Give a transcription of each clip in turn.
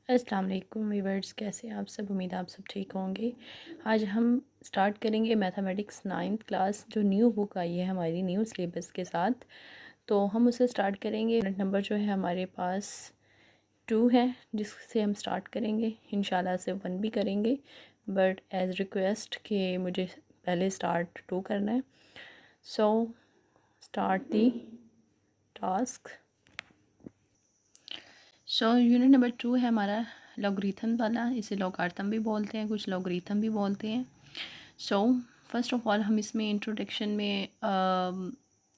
अस्सलाम वालेकुम व्यूअर्स, कैसे हैं आप सब। उम्मीद है आप सब ठीक होंगे। आज हम स्टार्ट करेंगे मैथमेटिक्स 9th क्लास, जो न्यू बुक आई है हमारी न्यू सिलेबस के साथ। तो हम उसे स्टार्ट करेंगे। यूनिट नंबर जो है हमारे पास 2 है, जिससे हम स्टार्ट करेंगे। इंशाल्लाह से 1 भी करेंगे, बट एज़ रिक्वेस्ट कि मुझे पहले स्टार्ट 2 करना है। So start the task. Unit number 2 है हमारा लॉगरिथम वाला। इसे लॉगारिथम भी बोलते हैं, कुछ लॉगरिथम भी बोलते हैं। फर्स्ट ऑफ ऑल हम इसमें इंट्रोडक्शन में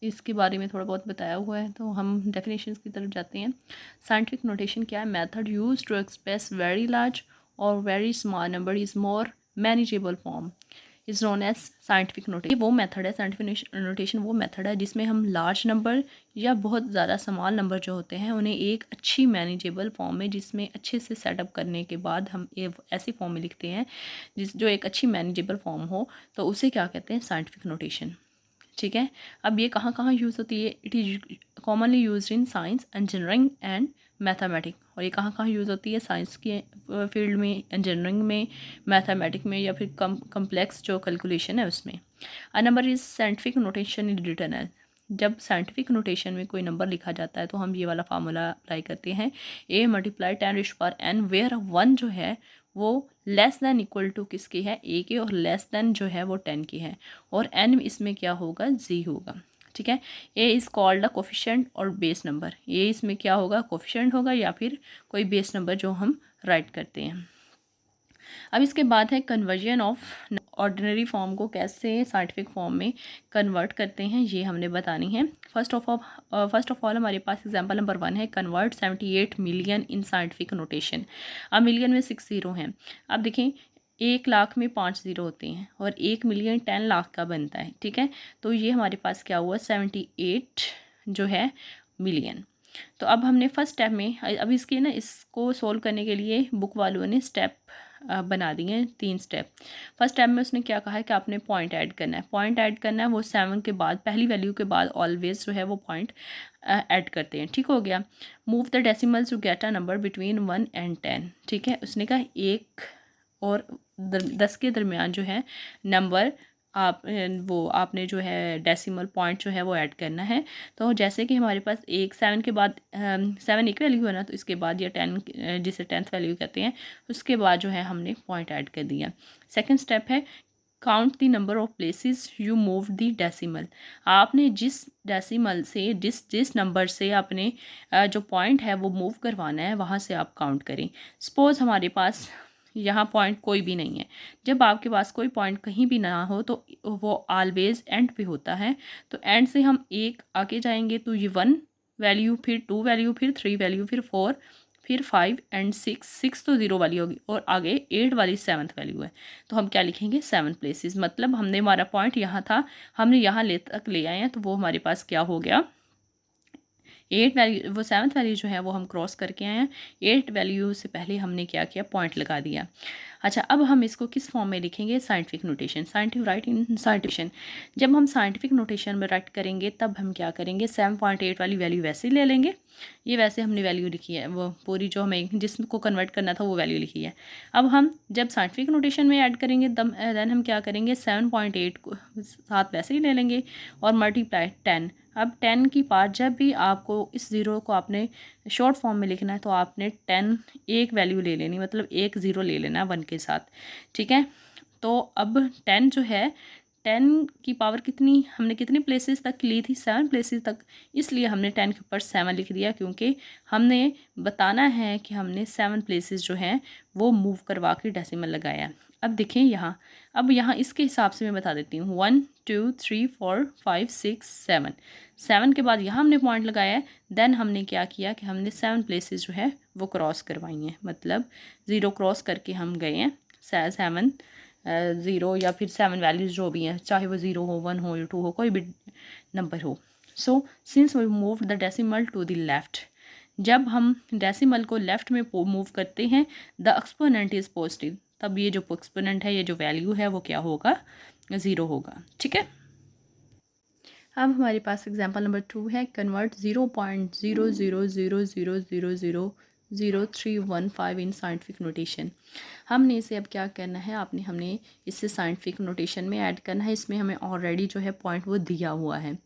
इसके बारे में थोड़ा बहुत बताया हुआ है, तो हम डेफिनेशंस की तरफ जाते हैं। साइंटिफिक नोटेशन क्या है? Method use to express very large और very small number is more manageable form is known as scientific notation. वो मेथड है, साइंटिफिक नोटेशन वो मेथड है जिसमें हम लार्ज नंबर या बहुत ज़्यादा स्मॉल नंबर जो होते हैं उन्हें एक अच्छी मैनेजेबल फॉर्म में, जिसमें अच्छे से सेटअप करने के बाद हम ऐसी फॉर्म में लिखते हैं जो एक अच्छी मैनेजेबल फॉर्म हो, तो उसे क्या कहते हैं? Scientific notation. ठीक है। अब ये कहाँ कहाँ यूज़ होती है? It is commonly use in science, engineering and mathematics. और ये कहाँ कहाँ यूज़ होती है? साइंस के फील्ड में, इंजीनियरिंग में, मैथमेटिक्स में, या फिर कम्प्लेक्स जो कैलकुलेशन है उसमें। A number is scientific notation is written as. जब साइंटिफिक नोटेशन में कोई नंबर लिखा जाता है तो हम ये वाला फार्मूला अप्लाई करते हैं, a मल्टीप्लाई 10⁻n, वेयर 1 जो है वो लेस दैन इक्वल टू किसकी है? a के, और लेस दैन जो है वो 10 की है, और n इसमें क्या होगा? z होगा। ठीक है। a is called a coefficient और बेस नंबर। a इसमें क्या होगा? कोफिशिएंट होगा या फिर कोई बेस नंबर जो हम राइट करते हैं। अब इसके बाद है कन्वर्जन ऑफ ऑर्डिनरी फॉर्म को कैसे साइंटिफिक फॉर्म में कन्वर्ट करते हैं, ये हमने बतानी है। फर्स्ट ऑफ ऑल हमारे पास एग्जांपल नंबर 1 है, convert 78 million in scientific notation. अब मिलियन में 6 ज़ीरो हैं। अब देखें, 1 लाख में 5 ज़ीरो होते हैं और 1 मिलियन 10 लाख का बनता है। ठीक है। तो ये हमारे पास क्या हुआ? 78 जो है मिलियन। तो अब हमने फर्स्ट स्टेप में, अब इसके ना इसको सोल्व करने के लिए बुक वालों ने स्टेप बना दिए हैं, 3 स्टेप। फर्स्ट स्टेप में उसने क्या कहा है कि आपने पॉइंट ऐड करना है। पॉइंट ऐड करना है वो 7 के बाद, पहली वैल्यू के बाद ऑलवेज जो है वो पॉइंट ऐड करते हैं। ठीक हो गया। Move the decimals to get a number between 1 and 10। ठीक है। उसने कहा 1 और 10 के दरमियान जो है नंबर वो आपने जो है डेसिमल पॉइंट जो है वो ऐड करना है। तो जैसे कि हमारे पास 7 के बाद 7 एक वैल्यू है ना, तो इसके बाद ये 10 जिसे 10th वैल्यू कहते हैं, उसके बाद जो है हमने पॉइंट ऐड कर दिया। सेकंड स्टेप है count the number of places you move the decimal. आपने जिस डेसिमल से, जिस नंबर से आपने जो पॉइंट है वो मूव करवाना है, वहाँ से आप काउंट करें। सपोज़ हमारे पास यहाँ पॉइंट कोई भी नहीं है। जब आपके पास कोई पॉइंट कहीं भी ना हो तो वो ऑलवेज एंड पे होता है। तो एंड से हम एक आगे जाएंगे तो ये 1 वैल्यू, फिर 2 वैल्यू, फिर 3 वैल्यू, फिर 4, फिर 5 एंड 6 तो 0 वाली होगी, और आगे 8 वाली 7th वैल्यू है। तो हम क्या लिखेंगे? 7 प्लेसेस। मतलब हमने, हमारा पॉइंट यहाँ था, हमने यहाँ तक ले आए हैं, तो वो हमारे पास क्या हो गया? 8 वैल्यू, वो 7th वैल्यू जो है वो हम क्रॉस करके आए हैं। 8 वैल्यू से पहले हमने क्या किया? पॉइंट लगा दिया। अच्छा, अब हम इसको किस फॉर्म में लिखेंगे? Scientific notation. Scientific right in scientific. जब हम साइंटिफिक नोटेशन में राइट करेंगे तब हम क्या करेंगे? 7.8 वाली वैल्यू वैसे ही ले लेंगे। ये वैसे हमने वैल्यू लिखी है, वो पूरी जो हमें जिसको कन्वर्ट करना था वो वैल्यू लिखी है। अब हम जब साइंटिफिक नोटेशन में ऐड करेंगे तब देन हम क्या करेंगे? 7.8 को साथ वैसे ही ले लेंगे और मल्टीप्लाई 10। अब 10 की पार्ट, जब भी आपको इस ज़ीरो को आपने शॉर्ट फॉर्म में लिखना है तो आपने 10 एक वैल्यू ले लेनी, मतलब एक ज़ीरो ले लेना 1 के साथ। ठीक है। तो अब 10 जो है, 10 की पावर कितनी, हमने कितनी प्लेसेस तक ली थी? 7 प्लेसेस तक। इसलिए हमने 10 के ऊपर 7 लिख दिया, क्योंकि हमने बताना है कि हमने 7 प्लेसेस जो हैं वो मूव करवा के डेसिमल लगाया। अब देखें यहाँ, अब यहाँ इसके हिसाब से मैं बता देती हूँ। 1 2 3 4 5 6 7। 7 के बाद यहाँ हमने पॉइंट लगाया है। देन हमने क्या किया कि हमने 7 प्लेसेस जो है वो क्रॉस करवाई हैं, मतलब 0 क्रॉस करके हम गए हैं 7 ज़ीरो, या फिर 7 वैल्यूज़ जो भी हैं, चाहे वो 0 हो, 1 हो या 2 हो, कोई भी नंबर हो। So since we move the decimal to the left, जब हम डेसिमल को लेफ़्ट में मूव करते हैं, द एक्सपोनेंट इज़ पॉजिटिव, तब ये जो एक्सपोनेंट है, ये जो वैल्यू है वो क्या होगा? 0 होगा। ठीक है। अब हमारे पास एग्जांपल नंबर 2 है, कन्वर्ट 0.000000 0315 इन साइंटिफिक नोटेशन। हमने इसे अब क्या करना है, हमने इसे साइंटिफिक नोटेशन में ऐड करना है। इसमें हमें ऑलरेडी जो है पॉइंट वो दिया हुआ है।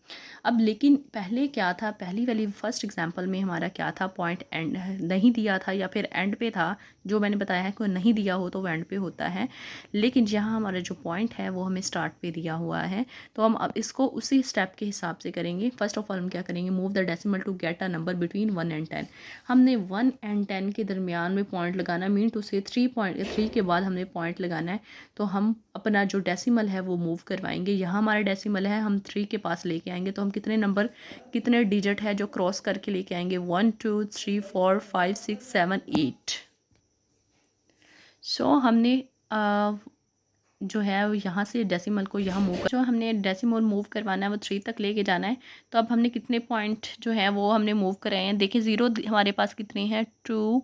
अब लेकिन पहले क्या था, पहली वाली फर्स्ट एग्जांपल में हमारा क्या था, पॉइंट एंड नहीं दिया था या फिर एंड पे था। जो मैंने बताया है कि नहीं दिया हो तो वो एंड पे होता है, लेकिन यहाँ हमारा जो पॉइंट है वो हमें स्टार्ट पे दिया हुआ है। तो हम अब इसको उसी स्टेप के हिसाब से करेंगे। फर्स्ट ऑफ ऑल हम क्या करेंगे, move the decimal to get a number between 1 and 10। हमने 1 एंड 10 के दरमियान में पॉइंट लगाना, मीन टू से 3 के बाद हमने पॉइंट लगाना है। तो हम अपना जो डेसिमल है वो मूव करवाएंगे। यहाँ हमारा डेसिमल है, हम 3 के पास लेके आएंगे। तो हम कितने नंबर, कितने डिजिट है जो क्रॉस करके लेके आएंगे, 1 2 3 4 5 6 7 8। सो हमने जो है वो यहाँ से डेसिमल को यहाँ मूव, जो हमने डेसिमल मूव करवाना है वो 3 तक लेके जाना है। तो अब हमने कितने पॉइंट जो है वो हमने मूव कराए हैं, देखिए 0 हमारे पास कितने हैं, 2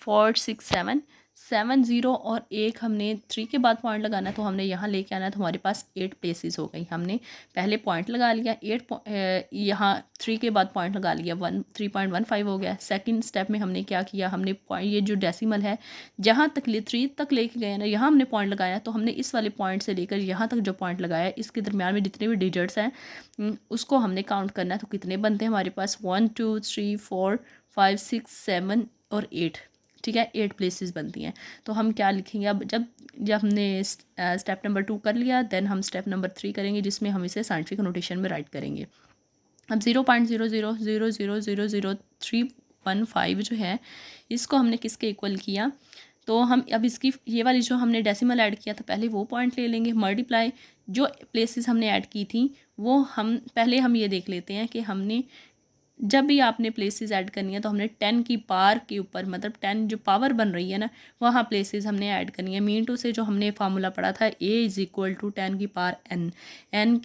4 6 7 7 0 और 1 हमने 3 के बाद पॉइंट लगाना है। तो हमने यहाँ लेके आना है। तो हमारे पास 8 प्लेसेस हो गई। हमने पहले पॉइंट लगा लिया 8, यहाँ 3 के बाद पॉइंट लगा लिया 3.15 हो गया। सेकंड स्टेप में हमने क्या किया, हमने पॉइंट, ये जो डेसिमल है जहाँ तक 3 तक लेके गए ना, यहाँ हमने पॉइंट लगाया। तो हमने इस वाले पॉइंट से लेकर यहाँ तक जो पॉइंट लगाया, इसके दरमियान में जितने भी डिजिट्स हैं उसको हमने काउंट करना है। तो कितने बनते हैं हमारे पास, 1 2 3 4 5 6 7 और 8। ठीक है, 8 प्लेसेस बनती हैं। तो हम क्या लिखेंगे, अब जब जब हमने स्टेप नंबर 2 कर लिया, देन हम स्टेप नंबर 3 करेंगे, जिसमें हम इसे साइंटिफिक नोटेशन में राइट करेंगे। अब 0.00000315 जो है, इसको हमने किसके इक्वल किया, तो हम अब इसकी ये वाली जो हमने डेसिमल ऐड किया था, पहले वो पॉइंट ले लेंगे, मल्टीप्लाई जो प्लेसेस हमने ऐड की थी वो हम पहले हम ये देख लेते हैं कि हमने जब भी आपने प्लेसेस ऐड करनी है तो हमने 10 की पावर के ऊपर, मतलब 10 जो पावर बन रही है ना, वहाँ प्लेसेस हमने ऐड करनी है। मीन टू से जो हमने फार्मूला पढ़ा था, A = 10 की पावर n। n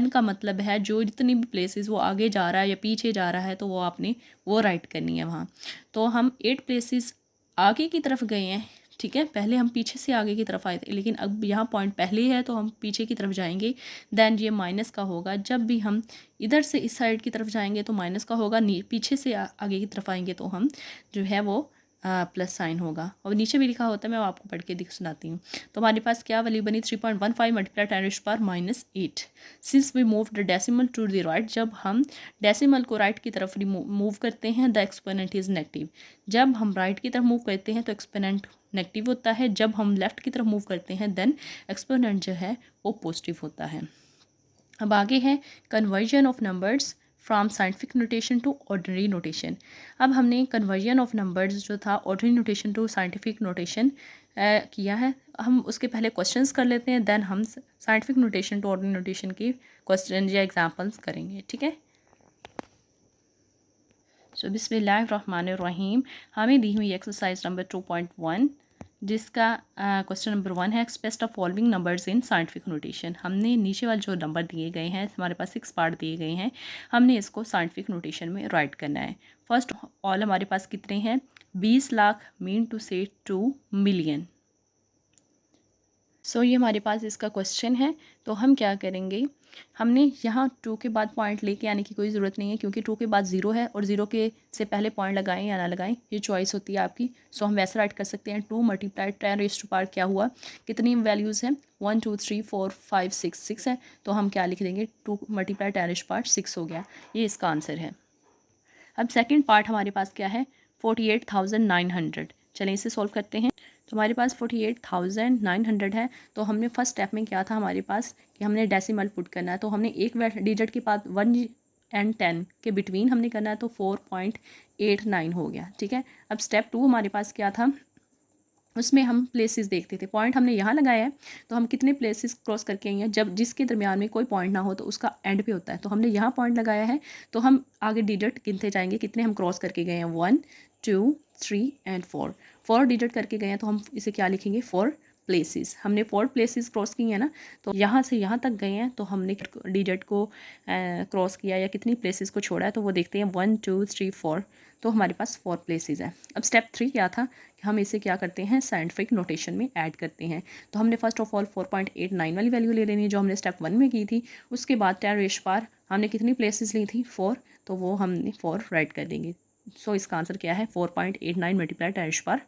का मतलब है जो जितनी भी प्लेसेस वो आगे जा रहा है या पीछे जा रहा है, तो वो आपने वो राइट करनी है वहाँ। तो हम 8 प्लेसेस आगे की तरफ गए हैं। ठीक है, पहले हम पीछे से आगे की तरफ आए थे, लेकिन अब यहाँ पॉइंट पहले है तो हम पीछे की तरफ जाएंगे। देन ये माइनस का होगा, जब भी हम इधर से इस साइड की तरफ जाएंगे तो माइनस का होगा, पीछे से आगे की तरफ आएंगे तो हम जो है वो प्लस साइन होगा। और नीचे भी लिखा होता है, मैं आपको पढ़ के सुनाती हूँ। तो हमारे पास क्या वैल्यू बनी, 3.15 multiply 10⁻⁻8। Since we move the decimal to the right, जब हम डेसिमल को राइट की तरफ मूव करते हैं, द एक्सपोनेंट इज़ नेगेटिव। जब हम राइट की तरफ मूव करते हैं तो एक्सपोनेंट नेगेटिव होता है, जब हम लेफ़्ट की तरफ मूव करते हैं देन एक्सपोनेंट जो है वो पॉजिटिव होता है। अब आगे है conversion of numbers from scientific notation to ordinary notation. अब हमने कन्वर्जन ऑफ नंबर्स जो था ordinary notation to scientific notation किया है। हम उसके पहले क्वेश्चंस कर लेते हैं, देन हम scientific notation to ordinary notation की क्वेश्चन या एग्जांपल्स करेंगे। ठीक है, सो बिस्मिल्लाहिर्रहमानिर्रहीम। हमें दी हुई एक्सरसाइज नंबर 2.1, जिसका क्वेश्चन नंबर 1 है, express the following numbers in scientific notation. हमने नीचे वाले जो नंबर दिए गए हैं, हमारे पास 6 पार्ट दिए गए हैं, हमने इसको साइंटिफिक नोटेशन में राइट करना है। फर्स्ट ऑल हमारे पास कितने हैं, 20 लाख, मीन टू से 2 मिलियन। सो ये हमारे पास इसका क्वेश्चन है। तो हम क्या करेंगे, हमने यहाँ 2 के बाद पॉइंट लेके आने की कोई ज़रूरत नहीं है, क्योंकि 2 के बाद 0 है और 0 के से पहले पॉइंट लगाएं या ना लगाएं, ये चॉइस होती है आपकी। सो हम वैसे राइट कर सकते हैं, 2 मल्टीप्लाई 10⁻⁻, क्या हुआ, कितनी वैल्यूज़ हैं, 1 2 3 4 5 6 है। तो हम क्या लिख देंगे, 2 मल्टीप्लाई 10⁻6 हो गया, ये इसका आंसर है। अब सेकेंड पार्ट हमारे पास क्या है, 48,900। चलें इसे सॉल्व करते हैं। तो हमारे पास 48,900 है। तो हमने फर्स्ट स्टेप में क्या था हमारे पास, कि हमने डेसिमल पुट करना है। तो हमने एक डिजिट के बाद 1 एंड 10 के बिटवीन हमने करना है, तो 4.89 हो गया। ठीक है, अब स्टेप 2 हमारे पास क्या था, उसमें हम प्लेसेस देखते थे। पॉइंट हमने यहाँ लगाया है, तो हम कितने प्लेसेस क्रॉस करके आई हैं, जब जिसके दरमियान में कोई पॉइंट ना हो तो उसका एंड पे होता है। तो हमने यहाँ पॉइंट लगाया है, तो हम आगे डिजिट गिनते जाएंगे कितने हम क्रॉस करके गए हैं, 1 2 3 एंड 4 डिजिट करके गए हैं। तो हम इसे क्या लिखेंगे, 4 प्लेसेस। हमने 4 प्लेसेस क्रॉस की है ना, तो यहाँ से यहाँ तक गए हैं, तो हमने डिजिट को क्रॉस किया या कितनी प्लेसेस को छोड़ा है, तो वो देखते हैं 1 2 3 4। तो हमारे पास 4 प्लेसेस है। अब स्टेप 3 क्या था, हम इसे क्या करते हैं, साइंटिफिक नोटेशन में ऐड करते हैं। तो हमने फर्स्ट ऑफ ऑल 4.89 वाली वैल्यू ले लेनी है, जो हमने स्टेप 1 में की थी। उसके बाद 10⁻⁻ हमने कितनी प्लेसेस ली थी, 4, तो वो हमने 4 राइट कर देंगे। सो इसका आंसर क्या है 4.89 मल्टीप्लाई 10⁴।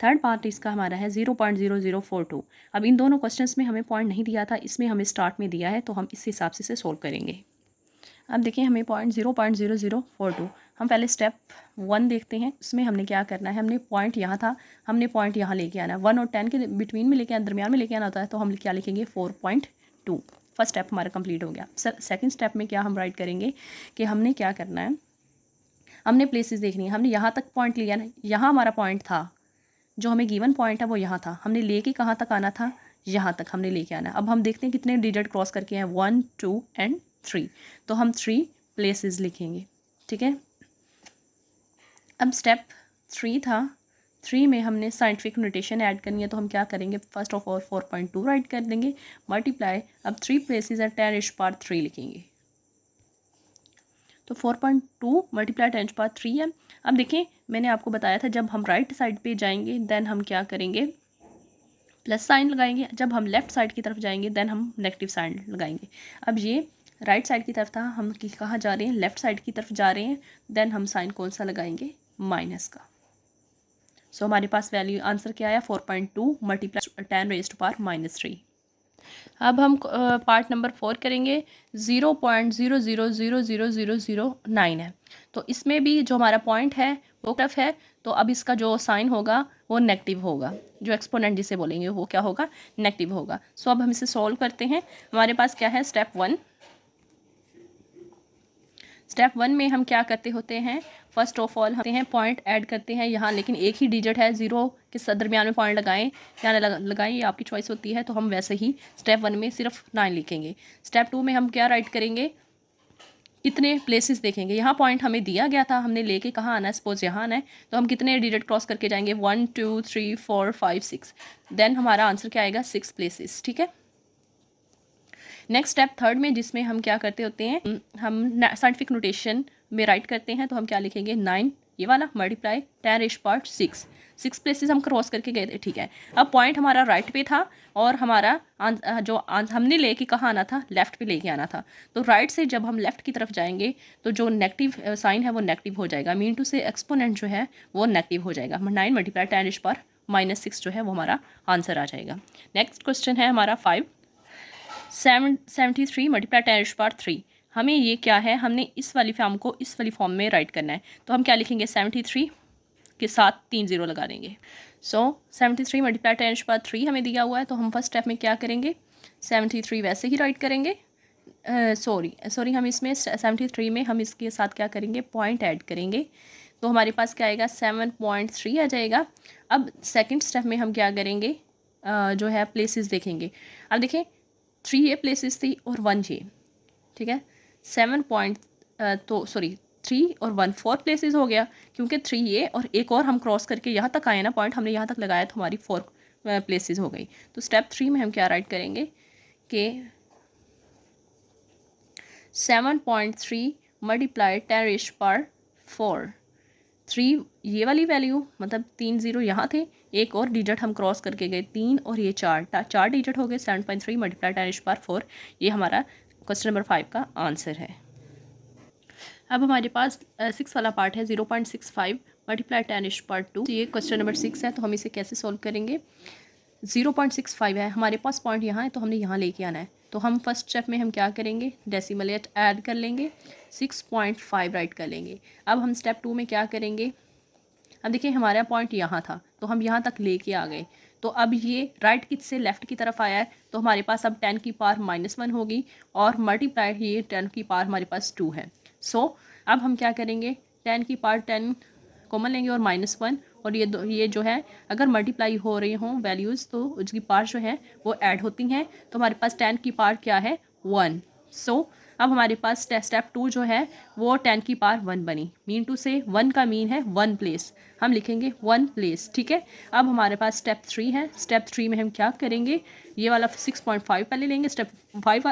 थर्ड पार्ट इसका हमारा है 0.0042। अब इन दोनों क्वेश्चंस में हमें पॉइंट नहीं दिया था, इसमें हमें स्टार्ट में दिया है, तो हम इस हिसाब से सोल्व करेंगे। अब देखिए हमें 0.0042, हम पहले स्टेप 1 देखते हैं। उसमें हमने क्या करना है, हमने पॉइंट यहाँ था, हमने पॉइंट यहाँ लेके आना है। 1 और 10 के बिटवीन में लेके आना, दरमियान में लेके आना होता है, तो हम क्या लिखेंगे 4.2। फर्स्ट स्टेप हमारा कंप्लीट हो गया। सेकंड स्टेप में क्या हम राइट करेंगे कि हमने क्या करना है, हमने प्लेसेस देखनी है। हमने यहाँ तक पॉइंट लिया ना, यहाँ हमारा पॉइंट था, जो हमें गिवन पॉइंट है वो यहाँ था, हमने लेके कहाँ तक आना था, यहाँ तक हमने लेके आना है। अब हम देखते हैं कितने डिजिट क्रॉस करके हैं, 1 2 एंड 3, तो हम 3 प्लेसेस लिखेंगे, ठीक है। अब स्टेप 3 था, 3 में हमने साइंटिफिक नोटेशन ऐड करनी है, तो हम क्या करेंगे, फर्स्ट ऑफ ऑल 4.2 राइट कर देंगे, मल्टीप्लाई, अब 3 प्लेसेस है 10⁻³ लिखेंगे, तो 4.2 मल्टीप्लाई 10⁻³ है। अब देखिए मैंने आपको बताया था जब हम राइट साइड पे जाएंगे देन हम क्या करेंगे, प्लस साइन लगाएंगे, जब हम लेफ़्ट साइड की तरफ जाएंगे देन हम नेगेटिव साइन लगाएंगे। अब ये राइट साइड की तरफ था, हम कहाँ जा रहे हैं, लेफ़्ट साइड की तरफ जा रहे हैं, देन हम साइन कौन सा लगाएंगे, माइनस का। सो हमारे पास वैल्यू आंसर क्या आया, 4.2 मल्टीप्लाई 10⁻³ अब हम पार्ट नंबर 4 करेंगे। 0.000009 है, तो इसमें भी जो हमारा पॉइंट है वो टफ है, तो अब इसका जो साइन होगा वो नेगेटिव होगा, जो एक्सपोनेंट जिसे बोलेंगे वो क्या होगा, नेगेटिव होगा। सो अब हम इसे सॉल्व करते हैं। हमारे पास क्या है, स्टेप 1। स्टेप 1 में हम क्या करते होते हैं, फर्स्ट ऑफ ऑल हम पॉइंट ऐड करते हैं यहाँ, लेकिन एक ही डिजिट है, 0 के दरमियान में पॉइंट लगाएं या ना लगाएं, ये आपकी चॉइस होती है। तो हम वैसे ही स्टेप 1 में सिर्फ 9 लिखेंगे। स्टेप 2 में हम क्या राइट करेंगे, कितने प्लेसेस देखेंगे, यहाँ पॉइंट हमें दिया गया था, हमने लेके कहाँ आना है, सपोज यहाँ आना है, तो हम कितने डिजिट क्रॉस करके जाएंगे, 1 2 3 4 5 6, देन हमारा आंसर क्या आएगा, 6 प्लेसेस, ठीक है। नेक्स्ट स्टेप थर्ड में, जिसमें हम क्या करते होते हैं, हम साइंटिफिक नोटेशन में राइट करते हैं, तो हम क्या लिखेंगे, 9 ये वाला मल्टीप्लाई 10⁻6, 6 प्लेसेस हम क्रॉस करके गए थे, ठीक है। अब पॉइंट हमारा राइट पे था और हमारा हमने लेके कहाँ आना था, लेफ्ट पे लेके आना था, तो राइट से जब हम लेफ्ट की तरफ जाएंगे तो जो नेगेटिव साइन है वो नेगेटिव हो जाएगा, मीन टू से एक्सपोनेंट जो है वो नेगेटिव हो जाएगा। 9 मल्टीप्लाई 10⁻⁻6 जो है वो हमारा आंसर आ जाएगा। नेक्स्ट क्वेश्चन है हमारा 5। 73 मल्टीप्लाई 10⁻3, हमें ये क्या है, हमने इस वाली फॉर्म को इस वाली फॉर्म में राइट करना है, तो हम क्या लिखेंगे, 73 के साथ 3 0 लगा देंगे। सो 73 मल्टीप्लाई 10⁻3 हमें दिया हुआ है, तो हम फर्स्ट स्टेप में क्या करेंगे, 73 वैसे ही राइट करेंगे, सॉरी हम इसमें 73 में हम इसके साथ क्या करेंगे, पॉइंट ऐड करेंगे, तो हमारे पास क्या आएगा, 7.3 आ जाएगा। अब सेकंड स्टेप में हम क्या करेंगे, जो है प्लेसेस देखेंगे। अब देखें 3 ये प्लेसेस थी और 1 ये, ठीक है। 3 और 1 4 प्लेसेस हो गया, क्योंकि 3 ये और एक और हम क्रॉस करके यहाँ तक आए ना, पॉइंट हमने यहाँ तक लगाया तो हमारी 4 प्लेसेस हो गई। तो स्टेप 3 में हम क्या राइट करेंगे कि 7.3 मल्टीप्लाई 10⁻4, 3 ये वाली वैल्यू मतलब 3 0 यहाँ थे, एक और डिजिट हम क्रॉस करके गए 3 और ये 4 डिजिट हो गए, 7.3 मल्टीप्लाई 10⁻4, ये हमारा क्वेश्चन नंबर 5 का आंसर है। अब हमारे पास 6 वाला पार्ट है, 0.65 मल्टीप्लाई 10⁻2, ये क्वेश्चन नंबर 6 है, तो हम इसे कैसे सॉल्व करेंगे। 0.65 है, हमारे पास पॉइंट यहाँ है तो हमने यहाँ लेके आना है, तो हम फर्स्ट स्टेप में हम क्या करेंगे, डेसिमल ऐड कर लेंगे, 6.5 राइट कर लेंगे। अब हम स्टेप 2 में क्या करेंगे, अब देखिए हमारा पॉइंट यहाँ था तो हम यहाँ तक लेके आ गए, तो अब ये राइट की से लेफ़्ट की तरफ आया है, तो हमारे पास अब 10⁻⁻1 होगी और मल्टीप्लाई ये 10⁻ हमारे पास 2 है। सो अब हम क्या करेंगे, 10⁻10 कॉमन लेंगे और -1, और ये जो है अगर मल्टीप्लाई हो रही हों वैल्यूज़ तो उसकी पार्ट जो है वो ऐड होती हैं, तो हमारे पास 10 की पार्ट क्या है, 1। सो अब हमारे पास स्टेप 2 जो है वो 10⁻1 बनी, मीन टू से 1 का मीन है 1 प्लेस, हम लिखेंगे 1 प्लेस, ठीक है। अब हमारे पास स्टेप 3 है, स्टेप 3 में हम क्या करेंगे, ये वाला 6.5 पहले लेंगे, स्टेप 1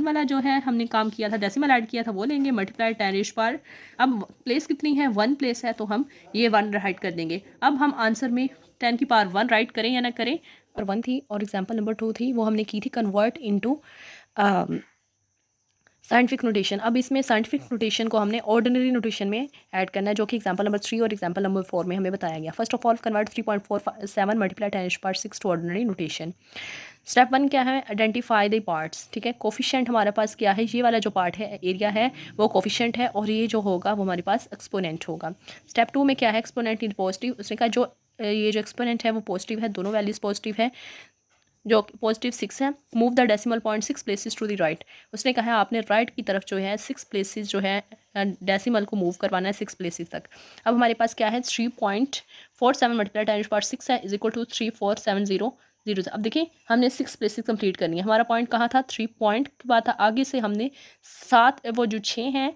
वाला जो है हमने काम किया था, डेसिमल ऐड किया था, वो लेंगे, मल्टीप्लाई 10⁻, अब प्लेस कितनी है, 1 प्लेस है, तो हम ये 1 राइट कर देंगे। अब हम आंसर में 10⁻1 राइट करें या ना करें, और 1 थी और एग्जाम्पल नंबर 2 थी वो हमने की थी कन्वर्ट इनटू साइंटिफिक नोटेशन, अब इसमें साइंटिफिक नोटेशन को हमने ऑर्डिनरी नोटेशन में ऐड करना है, जो कि एग्जांपल नंबर 3 और एग्जांपल नंबर 4 में हमें बताया गया। First of all convert 3.47 multiply 10⁻6 to ordinary notation. Step 1 क्या है, आइडेंटिफाई द पार्ट्स। ठीक है, कोफिशिएंट हमारे पास क्या है, ये वाला जो पार्ट है, एरिया है, वो कोफिशिएंट है, और ये जो होगा वो हमारे पास एक्सपोनेंट होगा। स्टेप 2 में क्या है, एक्सपोनेंट इन पॉजिटिव। उसने कहा जो ये जो एक्सपोनेंट है वो पॉजिटिव है, दोनों वैल्यूज पॉजिटिव है, जो पॉजिटिव 6 है। Move the decimal point 6 places to the right. उसने कहा है आपने राइट की तरफ जो है 6 प्लेसेस जो है डेसिमल को मूव करवाना है 6 प्लेसेस तक। अब हमारे पास क्या है, 3.47 मल्टीप्लाई 10⁻6 है इज इक्वल टू 34700। अब देखिए हमने 6 प्लेसेस कंप्लीट करनी है। हमारा पॉइंट कहाँ था, 3 पॉइंट की बात था, आगे से हमने 7 वो जो 6 हैं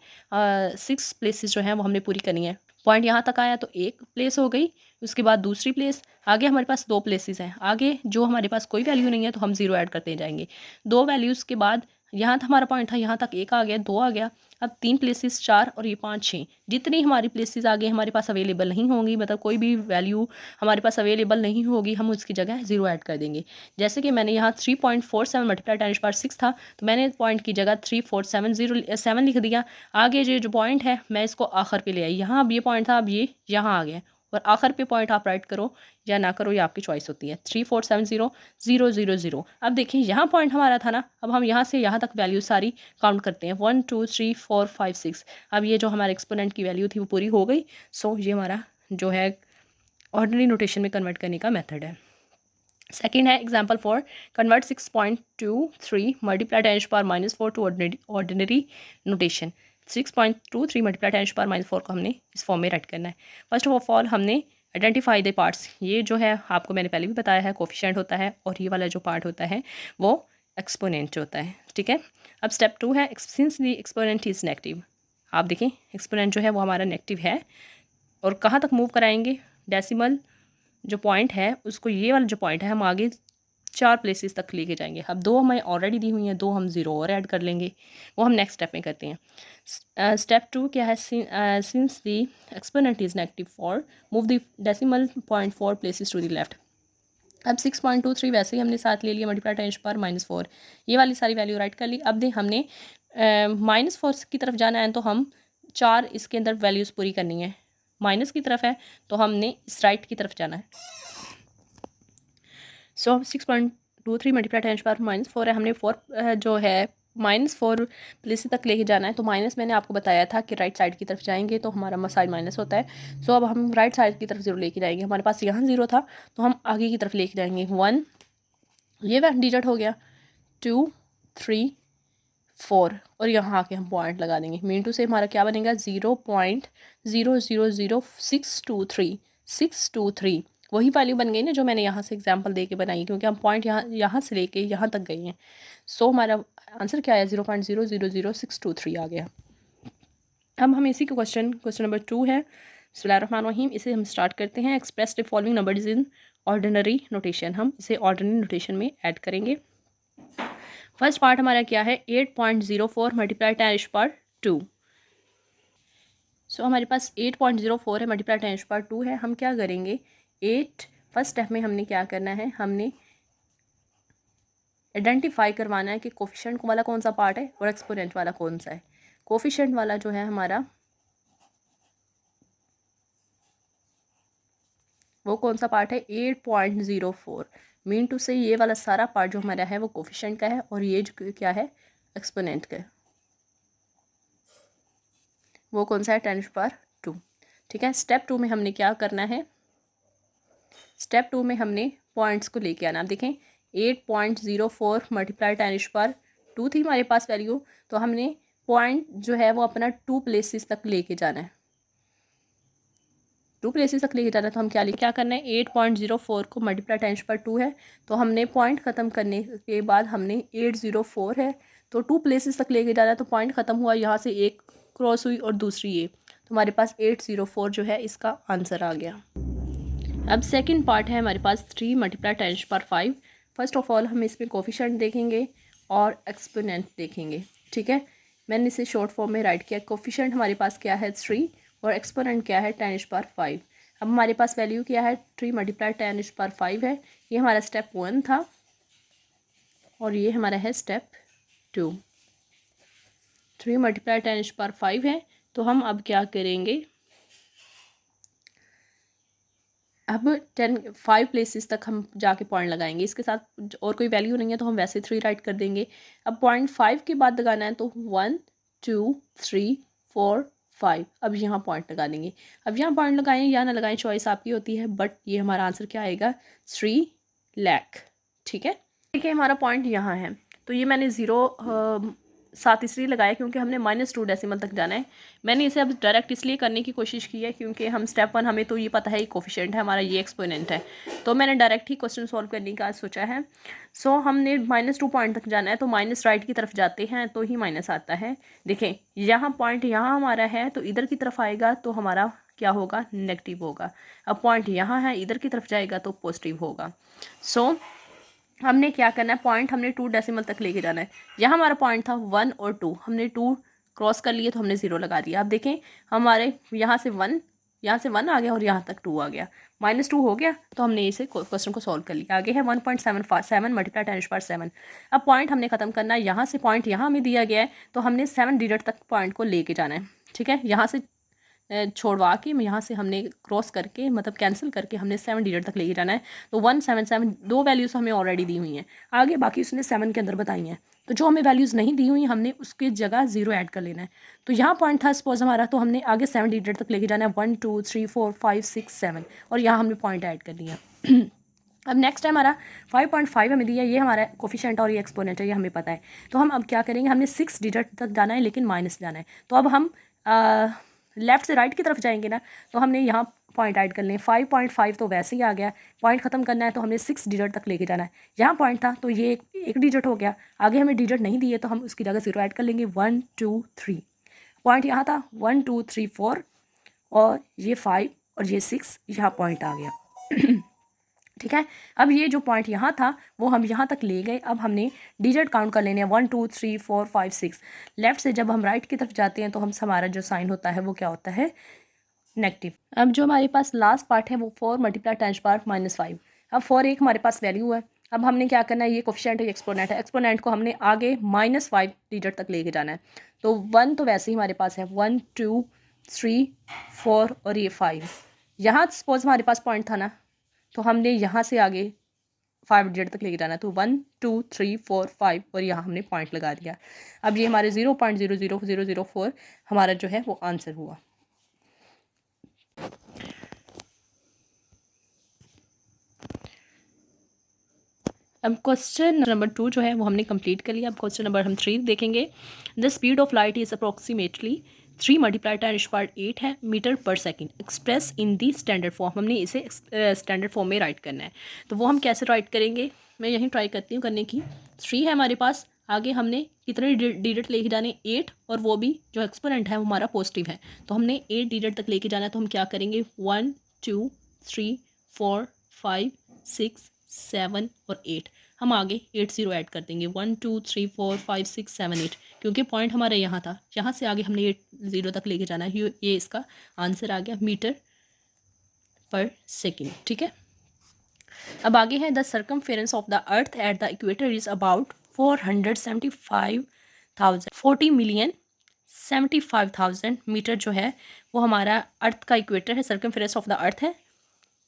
6 प्लेसेस जो हैं वो हमने पूरी करनी है। पॉइंट यहाँ तक आया तो एक प्लेस हो गई, उसके बाद दूसरी प्लेस, आगे हमारे पास 2 प्लेसेस हैं, आगे जो हमारे पास कोई वैल्यू नहीं है तो हम 0 ऐड करते जाएंगे। 2 वैल्यूज़ के बाद यहाँ था हमारा पॉइंट था, यहाँ तक 1 आ गया, 2 आ गया, अब 3 प्लेसेस 4 और ये 5 6, जितनी हमारी प्लेसेस आगे हमारे पास अवेलेबल नहीं होंगी, मतलब कोई भी वैल्यू हमारे पास अवेलेबल नहीं होगी, हम उसकी जगह 0 ऐड कर देंगे। जैसे कि मैंने यहाँ 3.47 मल्टीप्लाई 10⁻6 था, तो मैंने पॉइंट की जगह 3470 लिख दिया। आगे जो पॉइंट है मैं इसको आखिर पे ले आई, यहाँ अब ये पॉइंट था, अब ये यहाँ आ गया, और आखिर पे पॉइंट आप राइट करो या ना करो, ये आपकी चॉइस होती है। 3470000। अब देखिए यहाँ पॉइंट हमारा था ना, अब हम यहाँ से यहाँ तक वैल्यू सारी काउंट करते हैं, 1 2 3 4 5 6। अब ये जो हमारे एक्सपोनेंट की वैल्यू थी वो पूरी हो गई। सो ये हमारा जो है ऑर्डिनरी नोटेशन में कन्वर्ट करने का मेथड है। सेकेंड है example 4, convert 6.23 multiply 10⁻⁻4 to ordinary notation. 6.23 multiply 10⁻⁻4 को हमने इस फॉर्म में राइट करना है। फर्स्ट ऑफ ऑल हमने आइडेंटिफाई द पार्ट्स, ये जो है आपको मैंने पहले भी बताया है, कोफिशिएंट होता है, और ये वाला जो पार्ट होता है वो एक्सपोनेंट होता है। ठीक है, अब स्टेप 2 है, since the exponent is negative. आप देखें एक्सपोनेंट जो है वो हमारा नेगेटिव है, और कहाँ तक मूव कराएंगे, डेसिमल जो पॉइंट है उसको, ये वाला जो पॉइंट है हम आगे 4 प्लेसेस तक लेके जाएंगे। अब 2 हमें ऑलरेडी दी हुई हैं, 2 हम 0 और ऐड कर लेंगे, वो हम नेक्स्ट स्टेप में करते हैं। स्टेप 2 क्या है, since the exponent is negative 4 move the decimal point 4 places to the left. अब 6.23 वैसे ही हमने साथ ले लिया, मल्टीप्लाई 10⁻⁻4, ये वाली सारी वैल्यू राइट कर ली। अब दे हमने -4 की तरफ जाना है, तो हम 4 इसके अंदर वैल्यूज़ पूरी करनी है। माइनस की तरफ है तो हमने इस राइट की तरफ जाना है। सो 6.23 मल्टीप्लाई 10⁻⁻4 है, हमने 4 जो है -4 प्लेस तक लेके जाना है। तो माइनस मैंने आपको बताया था कि राइट साइड की तरफ जाएंगे तो हमारा साइड माइनस होता है। सो अब हम राइट साइड की तरफ 0 लेके जाएंगे। हमारे पास यहाँ 0 था तो हम आगे की तरफ लेके जाएंगे, 1 ये डिजिट हो गया, 2 3 4, और यहाँ आके हम पॉइंट लगा देंगे। मीन टू से हमारा क्या बनेगा, 0.000623 वही वैल्यू बन गई ना जो मैंने यहाँ से एग्जांपल दे के बनाई, क्योंकि हम पॉइंट यहाँ से लेके यहाँ तक गए हैं। सो हमारा आंसर क्या आया, 0.000623 आ गया। अब हम इसी का क्वेश्चन नंबर 2 है, बिस्मिल्लाहिर्रहमानिर्रहीम, इसे हम स्टार्ट करते हैं। Express the following numbers in ordinary notation. हम इसे ऑर्डिनरी नोटेशन में ऐड करेंगे। फर्स्ट पार्ट हमारा क्या है, 8.04 मल्टीप्लाई 10⁻²। सो हमारे पास 8.04 है, मल्टीप्लाई 10⁻² है। हम क्या करेंगे, 8 फर्स्ट स्टेप में हमने क्या करना है, हमने आइडेंटिफाई करवाना है कि कोफिशिएंट वाला कौन सा पार्ट है और एक्सपोनेंट वाला कौन सा है। कोफिशिएंट वाला जो है हमारा वो कौन सा पार्ट है, 8.04। मीन टू से ये वाला सारा पार्ट जो हमारा है वो कोफिशिएंट का है, और ये जो क्या है एक्सपोनेंट का है। वो कौन सा है, 10⁻²। ठीक है, स्टेप 2 में हमने क्या करना है, स्टेप 2 में हमने पॉइंट्स को लेके आना। आप देखें 8.04 मल्टीप्लाई 10⁻² थी हमारे पास वैल्यू, तो हमने पॉइंट जो है वो अपना 2 प्लेसेस तक लेके जाना है। 2 प्लेसेस तक लेके जाना है, तो हम क्या करना है, 8.04 को मल्टीप्लाई 10⁻² है, तो हमने पॉइंट ख़त्म करने के बाद हमने 804 है तो 2 प्लेसेस तक लेके जाना है, तो पॉइंट ख़त्म हुआ, यहाँ से एक क्रॉस हुई और दूसरी ये, तो हमारे पास 804 जो है इसका आंसर आ गया। अब सेकंड पार्ट है हमारे पास 3 मल्टीप्लाई 10⁻5। फर्स्ट ऑफ ऑल हम इसमें कोफिशिएंट देखेंगे और एक्सपोनेंट देखेंगे। ठीक है, मैंने इसे शॉर्ट फॉर्म में राइट किया। कोफिशिएंट हमारे पास क्या है, 3, और एक्सपोनेंट क्या है, 10⁻5। अब हमारे पास वैल्यू क्या है, 3 मल्टीप्लाई 10⁻5 है। ये हमारा स्टेप 1 था और ये हमारा है स्टेप 2। 3 मल्टीप्लाई 10⁵ है। तो हम अब क्या करेंगे, अब 5 प्लेसेस तक हम जाके पॉइंट लगाएंगे। इसके साथ और कोई वैल्यू नहीं है तो हम वैसे 3 राइट कर देंगे। अब 0.5 के बाद लगाना है तो 1 2 3 4 5। अब यहाँ पॉइंट लगा देंगे। अब यहाँ पॉइंट लगाएं या ना लगाएं चॉइस आपकी होती है, बट ये हमारा आंसर क्या आएगा, 3 लाख। ठीक है, ठीक है, हमारा पॉइंट यहाँ है। तो ये मैंने 0 साथ इसलिए लगाया क्योंकि हमने -2 डेसिमल तक जाना है। मैंने इसे अब डायरेक्ट इसलिए करने की कोशिश की है क्योंकि हम स्टेप 1 हमें तो ये पता है ये कोफिशिएंट है हमारा, ये एक्सपोनेंट है, तो मैंने डायरेक्ट ही क्वेश्चन सॉल्व करने का सोचा है। सो हमने -2 पॉइंट तक जाना है, तो माइनस राइट की तरफ जाते हैं तो ही माइनस आता है। देखें यहाँ पॉइंट यहाँ हमारा है तो इधर की तरफ आएगा तो हमारा क्या होगा, नेगेटिव होगा। अब पॉइंट यहाँ है, इधर की तरफ जाएगा तो पॉजिटिव होगा। सो हमने क्या करना है, पॉइंट हमने 2 डेसिमल तक लेके जाना है। यहाँ हमारा पॉइंट था 1 और 2, हमने 2 क्रॉस कर लिए तो हमने 0 लगा दिया। अब देखें हमारे यहाँ से 1 आ गया और यहाँ तक 2 आ गया, -2 हो गया, तो हमने इसे क्वेश्चन को सॉल्व कर लिया। आगे है 1.7 मल्टीप्लाई 10⁻⁷। अब पॉइंट हमने ख़त्म करना है, यहाँ से पॉइंट यहाँ हमें दिया गया है तो हमने 7 डिजिट तक पॉइंट को लेके जाना है। ठीक है, यहाँ से छोड़वा के यहाँ से हमने क्रॉस करके मतलब कैंसिल करके हमने 7 डिजिट तक लेके जाना है। तो 177 2 वैल्यूज़ हमें ऑलरेडी दी हुई हैं, आगे बाकी उसने 7 के अंदर बताई हैं। तो जो हमें वैल्यूज़ नहीं दी हुई हमने उसके जगह 0 ऐड कर लेना है। तो यहाँ पॉइंट था सपोज हमारा, तो हमने आगे 7 डिजिट तक लेके जाना है, 1 2 3 4 5 6 7, और यहाँ हमने पॉइंट ऐड कर दिया। अब नेक्स्ट है हमारा 5.5 हमें दिया, ये हमारा कोफिशिएंट और ये एक्सपोनेंट है, ये हमें पता है। तो हम अब क्या करेंगे, हमने 6 डिजिट तक जाना है लेकिन माइनस जाना है। तो अब हम लेफ़्ट से राइट की तरफ जाएंगे ना, तो हमने यहाँ पॉइंट ऐड कर लें। 5.5 तो वैसे ही आ गया, पॉइंट ख़त्म करना है तो हमने 6 डिजिट तक लेके जाना है। यहाँ पॉइंट था तो ये एक डिजिट हो गया, आगे हमें डिजिट नहीं दिए तो हम उसकी जगह 0 ऐड कर लेंगे। 1 2 3 पॉइंट यहाँ था, 1 2 3 4 और ये 5 और ये 6, यहाँ पॉइंट आ गया। ठीक है, अब ये जो पॉइंट यहाँ था वो हम यहाँ तक ले गए। अब हमने डिजिट काउंट कर लेने हैं, 1 2 3 4 5 6। लेफ्ट से जब हम राइट की तरफ जाते हैं तो हमारा जो साइन होता है वो क्या होता है, नेगेटिव। अब जो हमारे पास लास्ट पार्ट है वो 4 मल्टीप्लाई 10⁻⁻⁵। अब 4 एक हमारे पास वैल्यू है। अब हमने क्या करना है, ये कोफिशिएंट है, एक्सपोनेंट है, एक्सपोनेंट को हमने आगे -5 डिजिट तक लेके जाना है। तो 1 तो वैसे ही हमारे पास है, 1 2 3 4 और ये 5। यहाँ सपोज हमारे पास पॉइंट था ना, तो हमने यहाँ से आगे 5 डिजिट तक लेके जाना है। तो 1 2 3 4 5 और यहाँ हमने पॉइंट लगा दिया। अब ये हमारे 0.00004 हमारा जो है वो आंसर हुआ। अब क्वेश्चन नंबर 2 जो है वो हमने कंप्लीट कर लिया। अब क्वेश्चन नंबर हम 3 देखेंगे। The speed of light is approximately 3 multiply 10⁸ है मीटर पर second, express in the standard form. हमने इसे स्टैंडर्ड फॉर्म में राइट करना है। तो वो हम कैसे राइट करेंगे, मैं यहीं ट्राई करती हूँ करने की। 3 है हमारे पास, आगे हमने कितने डिजिट लेके जाने, 8, और वो भी जो एक्सपोनेंट है वो हमारा पॉजिटिव है, तो हमने 8 डिजिट तक लेके जाना है। तो हम क्या करेंगे, 1 2 3 4 5 6 7 और 8, हम आगे 8 0 ऐड कर देंगे। 1 2 3 4 5 6 7 8, क्योंकि पॉइंट हमारा यहाँ था, यहाँ से आगे हमने 8 0 तक लेके जाना है। ये इसका आंसर आ गया, मीटर पर सेकेंड। ठीक है, अब आगे है the circumference of the earth at the equator is about 40,000 metre जो है वो हमारा अर्थ का इक्वेटर है, सर्कमफेरेंस ऑफ द अर्थ है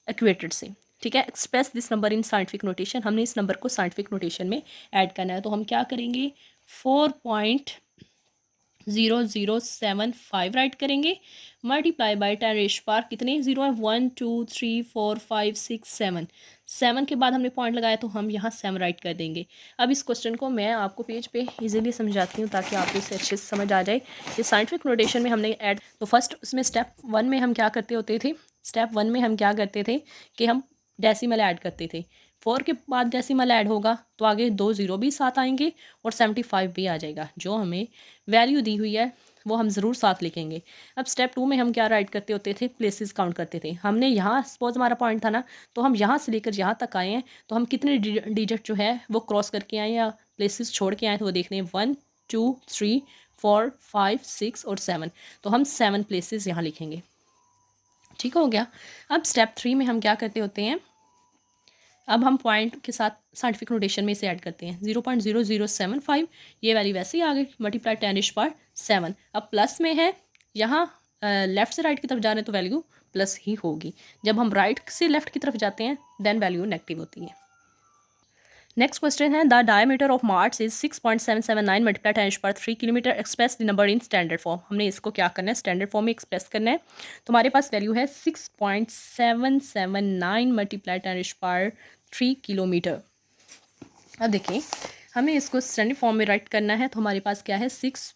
इक्वेटर से। ठीक है, express this number in scientific notation, हमने इस नंबर को साइंटिफिक नोटेशन में ऐड करना है। तो हम क्या करेंगे, 4.0075 राइट करेंगे, मल्टीप्लाई बाय 10⁻, कितने 0 है, 1 2 3 4 5 6 7, 7 के बाद हमने पॉइंट लगाया तो हम यहाँ 7 राइट कर देंगे। अब इस क्वेश्चन को मैं आपको पेज पे इजीली समझाती हूँ ताकि आपको इसे अच्छे से समझ आ जाए। ये साइंटिफिक नोटेशन में हमने ऐड, तो फर्स्ट उसमें स्टेप 1 में हम क्या करते होते थे, स्टेप 1 में हम क्या करते थे कि हम डेसिमल ऐड करते थे। 4 के बाद डेसिमल ऐड होगा तो आगे 2 0 भी साथ आएंगे और 75 भी आ जाएगा। जो हमें वैल्यू दी हुई है वो हम ज़रूर साथ लिखेंगे। अब स्टेप 2 में हम क्या राइट करते होते थे, प्लेसेस काउंट करते थे। हमने यहाँ सपोज हमारा पॉइंट था ना, तो हम यहाँ से लेकर यहाँ तक आए हैं, तो हम कितने डिजिट जो है वो क्रॉस करके आए या प्लेसेस छोड़ के आए, तो वो देखने 1 2 3 4 5 6 और 7, तो हम 7 प्लेसेस यहाँ लिखेंगे। ठीक हो गया। अब स्टेप 3 में हम क्या करते होते हैं, अब हम पॉइंट के साथ साइंटिफिक नोटेशन में इसे ऐड करते हैं। 0.0075 ये वैल्यू वैसे ही आ गई, मल्टीप्लाई 10⁻⁷ 7। अब प्लस में है, यहाँ लेफ़्ट से राइट की तरफ जा रहे हैं तो वैल्यू प्लस ही होगी। जब हम राइट से लेफ़्ट की तरफ जाते हैं देन वैल्यू नेगेटिव होती है। नेक्स्ट क्वेश्चन है the diameter of Mars is 6.779 multiply 10⁻³ kilometre, express the number in standard form. हमने इसको क्या करना है, स्टैंडर्ड फॉर्म में एक्सप्रेस करना है। तो हमारे पास वैल्यू है 6.779 मल्टीप्लाई 10⁻³ किलोमीटर। अब देखिए हमें इसको स्टैंडर्ड फॉर्म में राइट करना है, तो हमारे पास क्या है 6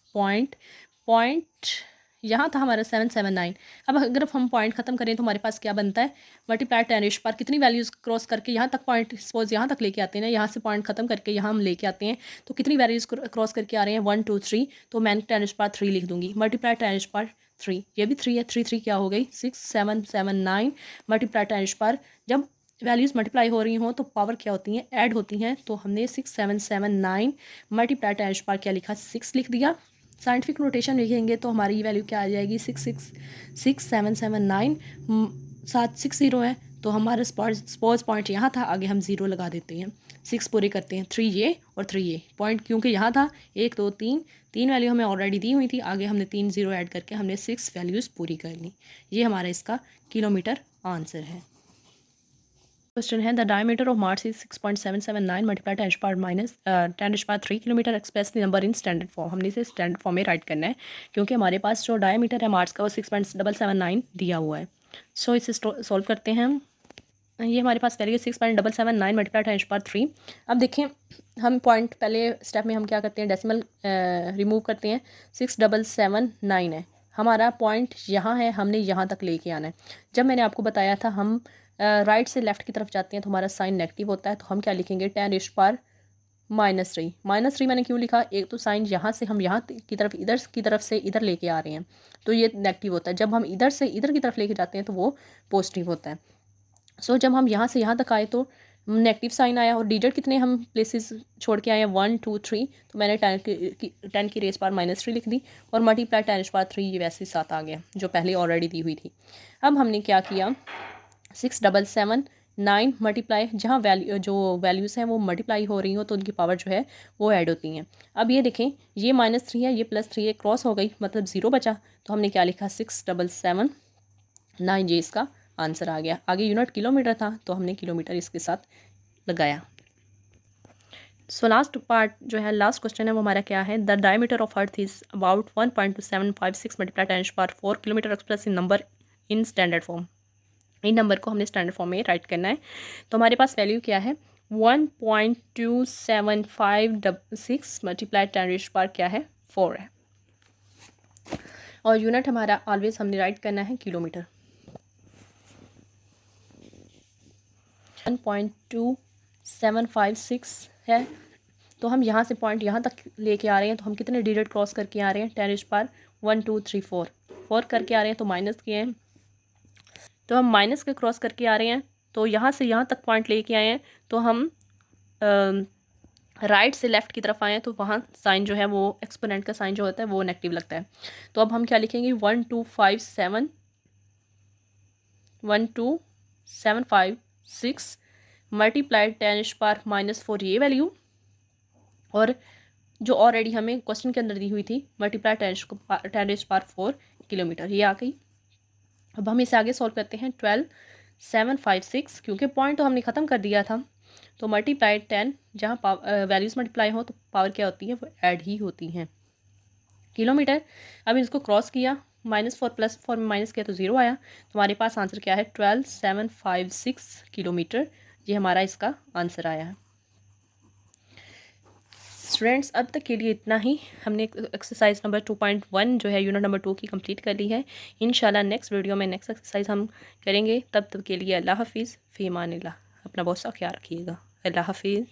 यहाँ था हमारा 779। अब अगर हम पॉइंट खत्म करें तो हमारे पास क्या बनता है, मल्टीप्लाई 10⁻, कितनी वैल्यूज़ क्रॉस करके यहाँ तक पॉइंट सपोज यहाँ तक लेके आते हैं ना, यहाँ से पॉइंट खत्म करके यहाँ हम लेके आते हैं, तो कितनी वैल्यूज़ क्रॉस करके आ रहे हैं 1 2 3, तो मैं 10⁻³ लिख दूंगी। मल्टीप्लाई 10⁻3, ये भी 3 है, 3 क्या हो गई 6779 मल्टीप्लाई 10⁻, जब वैल्यूज़ मल्टीप्लाई हो रही हों तो पावर क्या होती हैं, ऐड होती हैं। तो हमने 6779 मल्टीप्लाई 10⁻, क्या लिखा 6 लिख दिया। साइंटिफिक नोटेशन लिखेंगे तो हमारी ये वैल्यू क्या आ जाएगी 6779, 760 है, तो हमारा स्पॉज पॉइंट यहाँ था, आगे हम 0 लगा देते हैं, 6 पूरे करते हैं, 3 ये और 3 ये पॉइंट, क्योंकि यहाँ था 1 2 3 वैल्यू हमें ऑलरेडी दी हुई थी, आगे हमने 3 0 ऐड करके हमने 6 वैल्यूज़ पूरी कर ली। ये हमारा इसका किलोमीटर आंसर है। क्वेश्चन है the diameter of Mars is 6.779 multiply 10⁻³ kilometre, express the number in standard form. हमने इसे स्टैंडर्ड फॉर्म में राइट करना है, क्योंकि हमारे पास जो डायमीटर है मार्स का वो 6.779 दिया हुआ है। सो इसे सॉल्व करते हैं हम। ये हमारे पास वैल्यू 6.779 मल्टीप्लाई 10⁻³। अब देखें हम पॉइंट पहले स्टेप में हम क्या करते हैं, डेसिमल रिमूव करते हैं। 6779 है हमारा पॉइंट, यहाँ है, हमने यहाँ तक लेके आना है। जब मैंने आपको बताया था हम राइट से लेफ़्ट की तरफ जाते हैं तो हमारा साइन नेगेटिव होता है, तो हम क्या लिखेंगे 10⁻³ -3 मैंने क्यों लिखा, एक तो साइन यहाँ से हम यहाँ की तरफ इधर की तरफ से इधर लेके आ रहे हैं तो ये नेगेटिव होता है, जब हम इधर से इधर की तरफ लेके जाते हैं तो वो पॉजिटिव होता है। सो जब हम यहाँ से यहाँ तक आए तो नेगेटिव साइन आया, और डिजिट कितने हम प्लेसेस छोड़ के आए हैं 1 2 3, तो मैंने 10 की रेस पावर -3 लिख दी, और मल्टीप्लाई 10⁻³ ये वैसे ही 7 आ गया जो पहले ऑलरेडी दी हुई थी। अब हमने क्या किया 677 मल्टीप्लाई, जहाँ जो वैल्यूज़ हैं वो मल्टीप्लाई हो रही हो तो उनकी पावर जो है वो ऐड होती हैं। अब ये देखें ये -3 है, ये +3 है, क्रॉस हो गई मतलब 0 बचा, तो हमने क्या लिखा 6779, ये इसका आंसर आ गया। आगे यूनिट किलोमीटर था तो हमने किलोमीटर इसके साथ लगाया। सो लास्ट पार्ट जो है, लास्ट क्वेश्चन है वो हमारा क्या है, the diameter of earth is about 1.2756 multiply 10⁻⁴ kilometre, express in number in standard form. In number को हमने स्टैंडर्ड फॉर्म में राइट करना है। तो हमारे पास वैल्यू क्या है 1.2756 मल्टीप्लाई 10⁻⁴ क्या है 4 है, और यूनिट हमारा ऑलवेज हमने राइट करना है किलोमीटर। 1.2756 है, तो हम यहाँ से पॉइंट यहाँ तक लेके आ रहे हैं, तो हम कितने डिजिट क्रॉस करके आ रहे हैं 10⁻1 2 3 4 करके आ रहे हैं, तो माइनस किए हैं, तो हम माइनस के क्रॉस करके आ रहे हैं, तो यहाँ से यहाँ तक पॉइंट लेके आए हैं, तो हम राइट से लेफ़्ट की तरफ आए हैं, तो वहाँ साइन जो है वो एक्सपोनेंट का साइन जो होता है वो नेगेटिव लगता है। तो अब हम क्या लिखेंगे 12756 मल्टीप्लाई 10⁻⁻⁴ ये वैल्यू, और जो ऑलरेडी हमें क्वेश्चन के अंदर दी हुई थी मल्टीप्लाई 10⁻⁴ किलोमीटर, ये आ गई। अब हम इसे आगे सॉल्व करते हैं 12756, क्योंकि पॉइंट तो हमने ख़त्म कर दिया था, तो मल्टीप्लाई 10, जहाँ वैल्यूज़ मल्टीप्लाई हो तो पावर क्या होती है वो ऐड ही होती हैं किलोमीटर। अब इसको क्रॉस किया, -4 +4 में माइनस किया तो 0 आया, तो हमारे पास आंसर क्या है 12756 किलोमीटर, ये हमारा इसका आंसर आया है। स्टूडेंट्स अब तक के लिए इतना ही, हमने एक्सरसाइज नंबर 2.1 जो है यूनिट नंबर 2 की कंप्लीट कर ली है। इंशाल्लाह नेक्स्ट वीडियो में नेक्स्ट एक्सरसाइज हम करेंगे। तब तक के लिए अल्लाह हाफिज़, फ़ी अमानिल्लाह। अपना बहुत सा ख्याल रखिएगा। अल्लाह हाफिज़।